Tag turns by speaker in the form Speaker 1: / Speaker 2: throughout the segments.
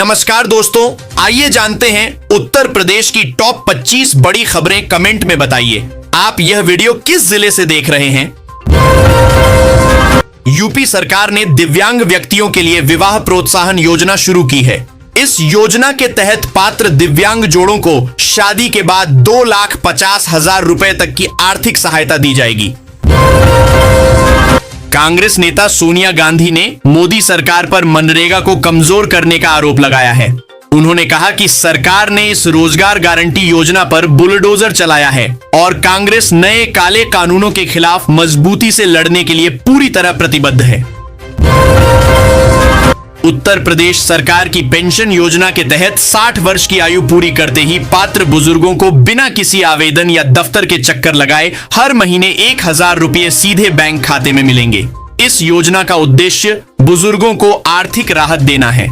Speaker 1: नमस्कार दोस्तों, आइए जानते हैं उत्तर प्रदेश की टॉप 25 बड़ी खबरें। कमेंट में बताइए आप यह वीडियो किस जिले से देख रहे हैं। यूपी सरकार ने दिव्यांग व्यक्तियों के लिए विवाह प्रोत्साहन योजना शुरू की है। इस योजना के तहत पात्र दिव्यांग जोड़ों को शादी के बाद 2,50,000 रुपए तक की आर्थिक सहायता दी जाएगी। कांग्रेस नेता सोनिया गांधी ने मोदी सरकार पर मनरेगा को कमजोर करने का आरोप लगाया है। उन्होंने कहा कि सरकार ने इस रोजगार गारंटी योजना पर बुलडोजर चलाया है और कांग्रेस नए काले कानूनों के खिलाफ मजबूती से लड़ने के लिए पूरी तरह प्रतिबद्ध है। उत्तर प्रदेश सरकार की पेंशन योजना के तहत 60 वर्ष की आयु पूरी करते ही पात्र बुजुर्गों को बिना किसी आवेदन या दफ्तर के चक्कर लगाए हर महीने 1,000 रुपये सीधे बैंक खाते में मिलेंगे। इस योजना का उद्देश्य बुजुर्गों को आर्थिक राहत देना है।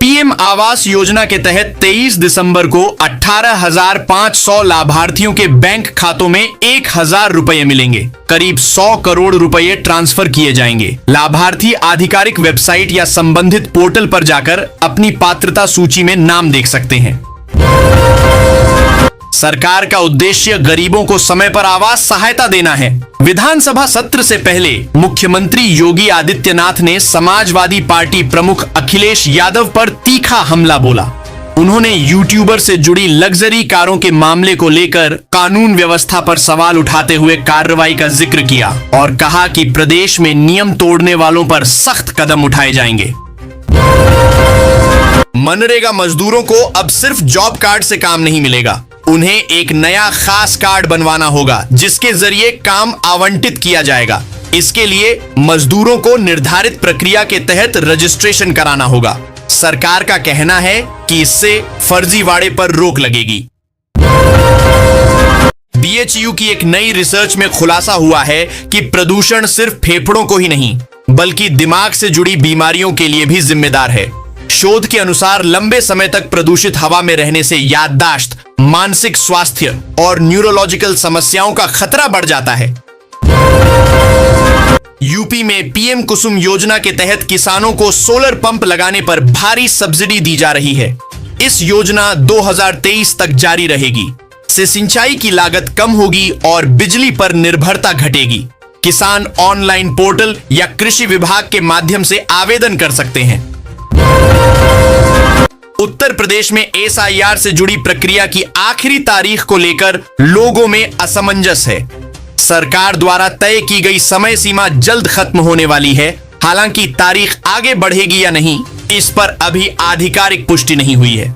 Speaker 1: पीएम आवास योजना के तहत 23 दिसंबर को 18,500 लाभार्थियों के बैंक खातों में 1,000 रुपये मिलेंगे। करीब 100 करोड़ रुपये ट्रांसफर किए जाएंगे। लाभार्थी आधिकारिक वेबसाइट या संबंधित पोर्टल पर जाकर अपनी पात्रता सूची में नाम देख सकते हैं। सरकार का उद्देश्य गरीबों को समय पर आवास सहायता देना है। विधानसभा सत्र से पहले मुख्यमंत्री योगी आदित्यनाथ ने समाजवादी पार्टी प्रमुख अखिलेश यादव पर तीखा हमला बोला। उन्होंने यूट्यूबर से जुड़ी लग्जरी कारों के मामले को लेकर कानून व्यवस्था पर सवाल उठाते हुए कार्रवाई का जिक्र किया और कहा कि प्रदेश में नियम तोड़ने वालों पर सख्त कदम उठाए जाएंगे। मनरेगा मजदूरों को अब सिर्फ जॉब कार्ड से काम नहीं मिलेगा। उन्हें एक नया खास कार्ड बनवाना होगा जिसके जरिए काम आवंटित किया जाएगा। इसके लिए मजदूरों को निर्धारित प्रक्रिया के तहत रजिस्ट्रेशन कराना होगा। सरकार का कहना है कि इससे फर्जीवाड़े पर रोक लगेगी। बीएचयू की एक नई रिसर्च में खुलासा हुआ है कि प्रदूषण सिर्फ फेफड़ों को ही नहीं बल्कि दिमाग से जुड़ी बीमारियों के लिए भी जिम्मेदार है। शोध के अनुसार लंबे समय तक प्रदूषित हवा में रहने से याददाश्त, मानसिक स्वास्थ्य और न्यूरोलॉजिकल समस्याओं का खतरा बढ़ जाता है। यूपी में पीएम कुसुम योजना के तहत किसानों को सोलर पंप लगाने पर भारी सब्सिडी दी जा रही है। इस योजना 2023 तक जारी रहेगी। इससे सिंचाई की लागत कम होगी और बिजली पर निर्भरता घटेगी। किसान ऑनलाइन पोर्टल या कृषि विभाग के माध्यम से आवेदन कर सकते हैं। उत्तर प्रदेश में एसआईआर से जुड़ी प्रक्रिया की आखिरी तारीख को लेकर लोगों में असमंजस है। सरकार द्वारा तय की गई समय सीमा जल्द खत्म होने वाली है। हालांकि तारीख आगे बढ़ेगी या नहीं, इस पर अभी आधिकारिक पुष्टि नहीं हुई है।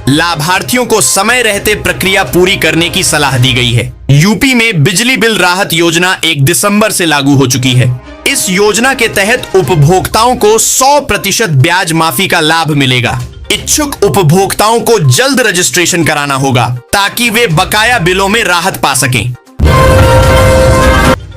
Speaker 1: लाभार्थियों को समय रहते प्रक्रिया पूरी करने की सलाह दी गई है। यूपी में बिजली बिल राहत योजना 1 दिसंबर से लागू हो चुकी है। इस योजना के तहत उपभोक्ताओं को 100% ब्याज माफी का लाभ मिलेगा। इच्छुक उपभोक्ताओं को जल्द रजिस्ट्रेशन कराना होगा ताकि वे बकाया बिलों में राहत पा सकें।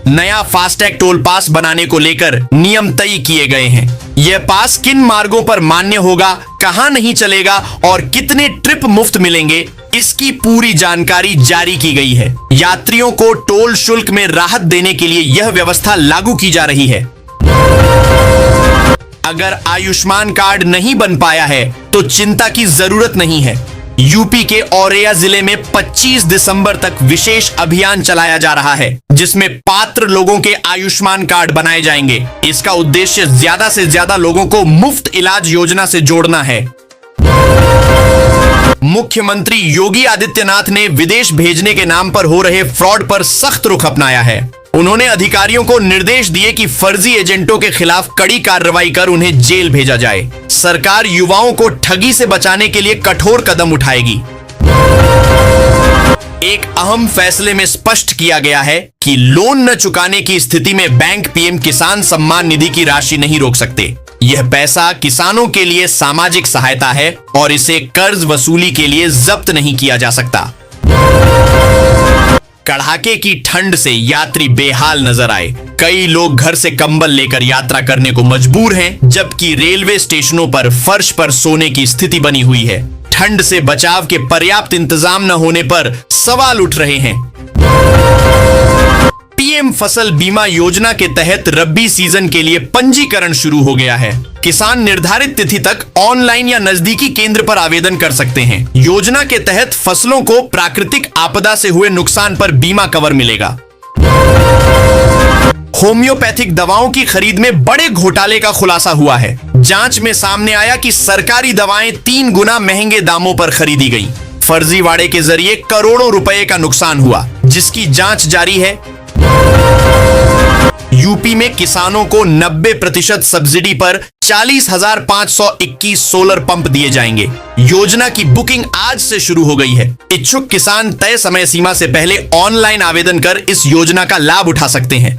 Speaker 1: नया फास्टैग टोल पास बनाने को लेकर नियम तय किए गए हैं। यह पास किन मार्गों पर मान्य होगा, कहां नहीं चलेगा और कितने ट्रिप मुफ्त मिलेंगे, इसकी पूरी जानकारी जारी की गई है। यात्रियों को टोल शुल्क में राहत देने के लिए यह व्यवस्था लागू की जा रही है। अगर आयुष्मान कार्ड नहीं बन पाया है तो चिंता की जरूरत नहीं है। यूपी के औरैया जिले में 25 दिसंबर तक विशेष अभियान चलाया जा रहा है जिसमें पात्र लोगों के आयुष्मान कार्ड बनाए जाएंगे। इसका उद्देश्य ज्यादा से ज्यादा लोगों को मुफ्त इलाज योजना से जोड़ना है। मुख्यमंत्री योगी आदित्यनाथ ने विदेश भेजने के नाम पर हो रहे फ्रॉड पर सख्त रुख अपनाया है। उन्होंने अधिकारियों को निर्देश दिए कि फर्जी एजेंटों के खिलाफ कड़ी कार्रवाई कर उन्हें जेल भेजा जाए। सरकार युवाओं को ठगी से बचाने के लिए कठोर कदम उठाएगी। एक अहम फैसले में स्पष्ट किया गया है कि लोन न चुकाने की स्थिति में बैंक पीएम किसान सम्मान निधि की राशि नहीं रोक सकते। यह पैसा किसानों के लिए सामाजिक सहायता है और इसे कर्ज वसूली के लिए जब्त नहीं किया जा सकता। कड़ाके की ठंड से यात्री बेहाल नजर आए। कई लोग घर से कंबल लेकर यात्रा करने को मजबूर हैं, जबकि रेलवे स्टेशनों पर फर्श पर सोने की स्थिति बनी हुई है। ठंड से बचाव के पर्याप्त इंतजाम न होने पर सवाल उठ रहे हैं। पीएम फसल बीमा योजना के तहत रबी सीजन के लिए पंजीकरण शुरू हो गया है। किसान निर्धारित तिथि तक ऑनलाइन या नजदीकी केंद्र पर आवेदन कर सकते हैं। योजना के तहत फसलों को प्राकृतिक आपदा से हुए नुकसान पर बीमा कवर मिलेगा। होम्योपैथिक दवाओं की खरीद में बड़े घोटाले का खुलासा हुआ है। जांच में सामने आया कि सरकारी दवाएं 3 गुना महंगे दामों पर खरीदी गईं। फर्जीवाड़े के जरिए करोड़ों रुपए का नुकसान हुआ, जिसकी जांच जारी है। यूपी में किसानों को 90% सब्सिडी पर 40,521 सोलर पंप दिए जाएंगे। योजना की बुकिंग आज से शुरू हो गई है। इच्छुक किसान तय समय सीमा से पहले ऑनलाइन आवेदन कर इस योजना का लाभ उठा सकते हैं।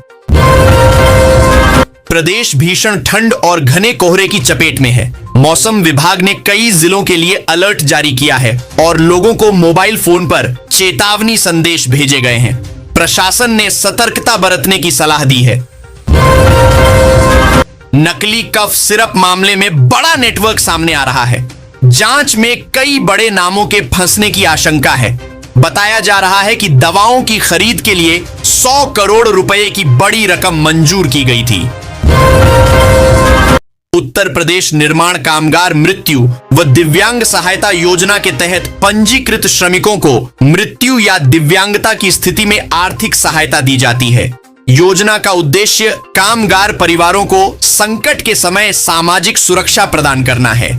Speaker 1: प्रदेश भीषण ठंड और घने कोहरे की चपेट में है। मौसम विभाग ने कई जिलों के लिए अलर्ट जारी किया है और लोगों को मोबाइल फोन पर चेतावनी संदेश भेजे गए हैं। प्रशासन ने सतर्कता बरतने की सलाह दी है। नकली कफ सिरप मामले में बड़ा नेटवर्क सामने आ रहा है। जांच में कई बड़े नामों के फंसने की आशंका है। बताया जा रहा है कि दवाओं की खरीद के लिए 100 करोड़ रुपए की बड़ी रकम मंजूर की गई थी। उत्तर प्रदेश निर्माण कामगार मृत्यु व दिव्यांग सहायता योजना के तहत पंजीकृत श्रमिकों को मृत्यु या दिव्यांगता की स्थिति में आर्थिक सहायता दी जाती है। योजना का उद्देश्य कामगार परिवारों को संकट के समय सामाजिक सुरक्षा प्रदान करना है।